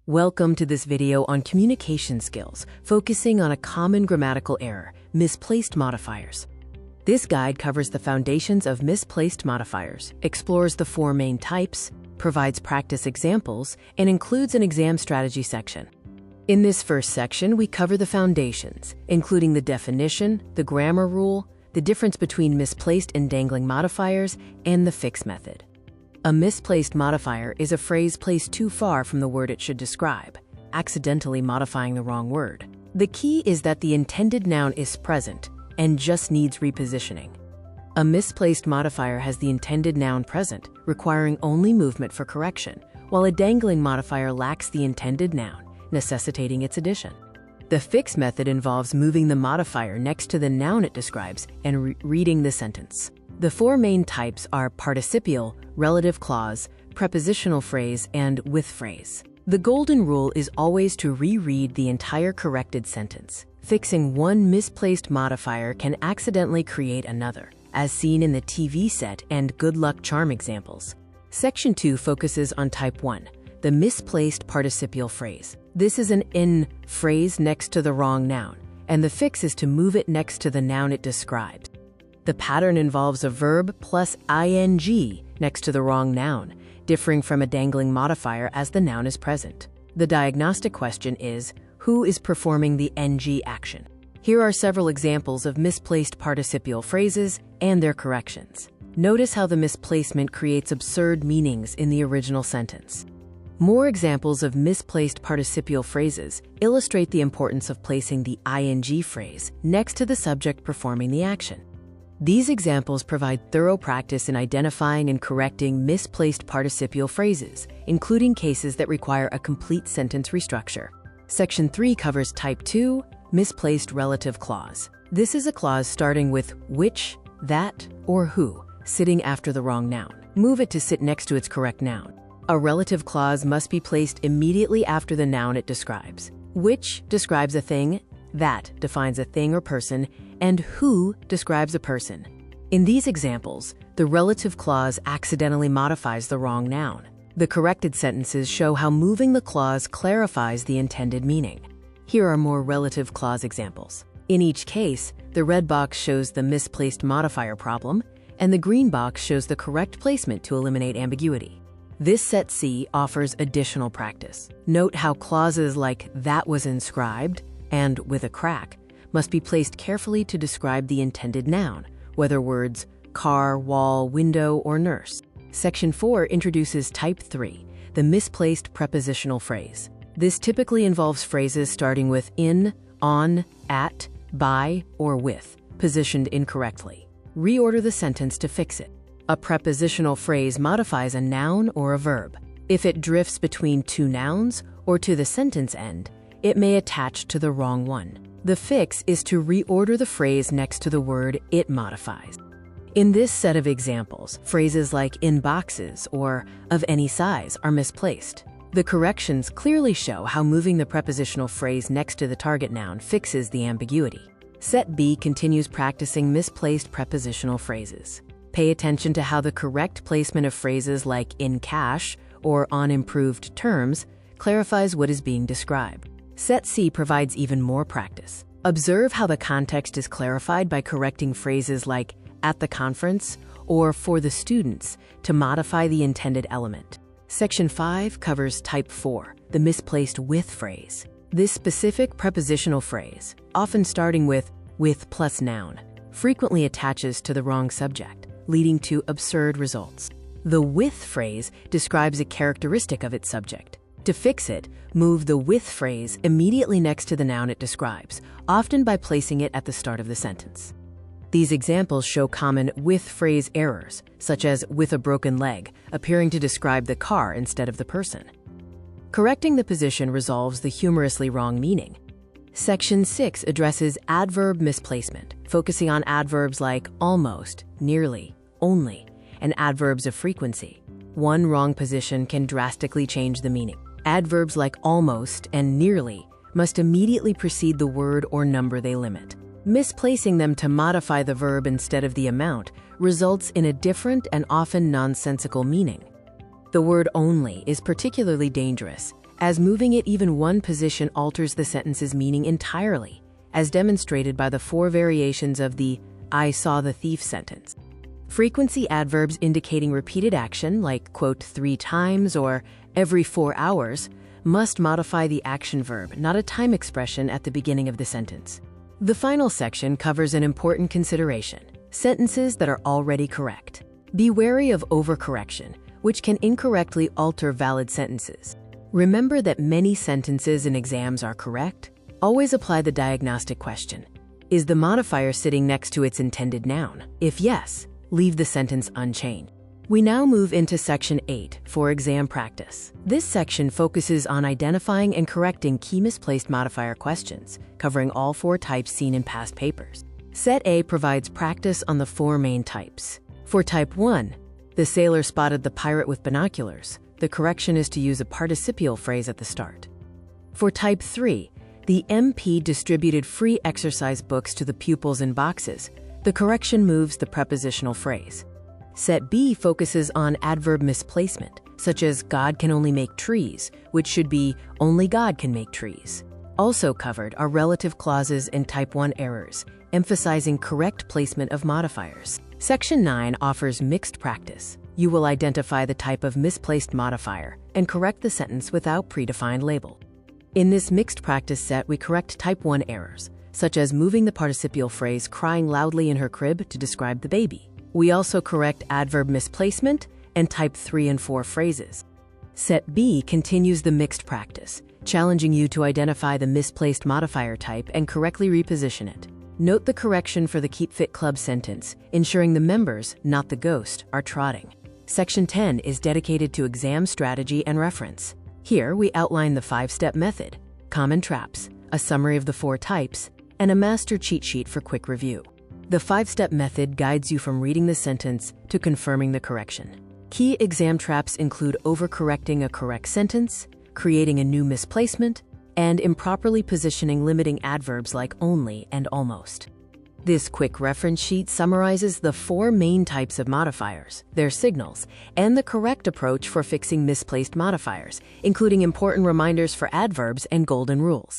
Welcome to this video on communication skills, focusing on a common grammatical error, misplaced modifiers. This guide covers the foundations of misplaced modifiers, explores the four main types, provides practice examples, and includes an exam strategy section. In this first section, we cover the foundations, including the definition, the grammar rule, the difference between misplaced and dangling modifiers, and the fix method. A misplaced modifier is a phrase placed too far from the word it should describe, accidentally modifying the wrong word. The key is that the intended noun is present and just needs repositioning. A misplaced modifier has the intended noun present, requiring only movement for correction, while a dangling modifier lacks the intended noun, necessitating its addition. The fix method involves moving the modifier next to the noun it describes and reading the sentence. The four main types are participial, relative clause, prepositional phrase, and with phrase. The golden rule is always to reread the entire corrected sentence. Fixing one misplaced modifier can accidentally create another, as seen in the TV set and good luck charm examples. Section 2 focuses on type 1, the misplaced participial phrase. This is an in phrase next to the wrong noun, and the fix is to move it next to the noun it describes. The pattern involves a verb plus ing next to the wrong noun, differing from a dangling modifier as the noun is present. The diagnostic question is, who is performing the ing action? Here are several examples of misplaced participial phrases and their corrections. Notice how the misplacement creates absurd meanings in the original sentence. More examples of misplaced participial phrases illustrate the importance of placing the ing phrase next to the subject performing the action. These examples provide thorough practice in identifying and correcting misplaced participial phrases, including cases that require a complete sentence restructure. Section 3 covers type 2, misplaced relative clause. This is a clause starting with which, that, or who, sitting after the wrong noun. Move it to sit next to its correct noun. A relative clause must be placed immediately after the noun it describes. Which describes a thing, that defines a thing or person, and who describes a person. In these examples, the relative clause accidentally modifies the wrong noun. The corrected sentences show how moving the clause clarifies the intended meaning. Here are more relative clause examples. In each case, the red box shows the misplaced modifier problem, and the green box shows the correct placement to eliminate ambiguity. This set C offers additional practice. Note how clauses like that was inscribed and with a crack must be placed carefully to describe the intended noun, whether words car, wall, window, or nurse. Section 4 introduces type 3, the misplaced prepositional phrase. This typically involves phrases starting with in, on, at, by, or with, positioned incorrectly. Reorder the sentence to fix it. A prepositional phrase modifies a noun or a verb. If it drifts between two nouns or to the sentence end, it may attach to the wrong one. The fix is to reorder the phrase next to the word it modifies. In this set of examples, phrases like in boxes or of any size are misplaced. The corrections clearly show how moving the prepositional phrase next to the target noun fixes the ambiguity. Set B continues practicing misplaced prepositional phrases. Pay attention to how the correct placement of phrases like in cash or on improved terms clarifies what is being described. Set C provides even more practice. Observe how the context is clarified by correcting phrases like at the conference or for the students to modify the intended element. Section 5 covers type 4, the misplaced with phrase. This specific prepositional phrase, often starting with plus noun, frequently attaches to the wrong subject, leading to absurd results. The with phrase describes a characteristic of its subject. To fix it, move the with phrase immediately next to the noun it describes, often by placing it at the start of the sentence. These examples show common with phrase errors, such as with a broken leg, appearing to describe the car instead of the person. Correcting the position resolves the humorously wrong meaning. Section 6 addresses adverb misplacement, focusing on adverbs like almost, nearly, only, and adverbs of frequency. One wrong position can drastically change the meaning. Adverbs like almost and nearly must immediately precede the word or number they limit. Misplacing them to modify the verb instead of the amount results in a different and often nonsensical meaning. The word only is particularly dangerous, as moving it even one position alters the sentence's meaning entirely, as demonstrated by the 4 variations of the "I saw the thief" sentence. Frequency adverbs indicating repeated action, like, quote, 3 times or every 4 hours, must modify the action verb, not a time expression at the beginning of the sentence. The final section covers an important consideration: sentences that are already correct. Be wary of overcorrection, which can incorrectly alter valid sentences. Remember that many sentences in exams are correct. Always apply the diagnostic question. Is the modifier sitting next to its intended noun? If yes, leave the sentence unchanged. We now move into Section 8 for exam practice. This section focuses on identifying and correcting key misplaced modifier questions, covering all 4 types seen in past papers. Set A provides practice on the 4 main types. For Type 1, the sailor spotted the pirate with binoculars. The correction is to use a participial phrase at the start. For Type 3, the MP distributed free exercise books to the pupils in boxes. The correction moves the prepositional phrase. Set B focuses on adverb misplacement, such as God can only make trees, which should be only God can make trees. Also covered are relative clauses and Type 1 errors, emphasizing correct placement of modifiers. Section 9 offers mixed practice. You will identify the type of misplaced modifier and correct the sentence without predefined label. In this mixed practice set, we correct Type 1 errors, such as moving the participial phrase crying loudly in her crib to describe the baby. We also correct adverb misplacement and Type 3 and 4 phrases. Set B continues the mixed practice, challenging you to identify the misplaced modifier type and correctly reposition it. Note the correction for the Keep Fit Club sentence, ensuring the members, not the ghost, are trotting. Section 10 is dedicated to exam strategy and reference. Here we outline the 5-step method, common traps, a summary of the 4 types, and a master cheat sheet for quick review. The 5-step method guides you from reading the sentence to confirming the correction. Key exam traps include overcorrecting a correct sentence, creating a new misplacement, and improperly positioning limiting adverbs like only and almost. This quick reference sheet summarizes the 4 main types of modifiers, their signals, and the correct approach for fixing misplaced modifiers, including important reminders for adverbs and golden rules.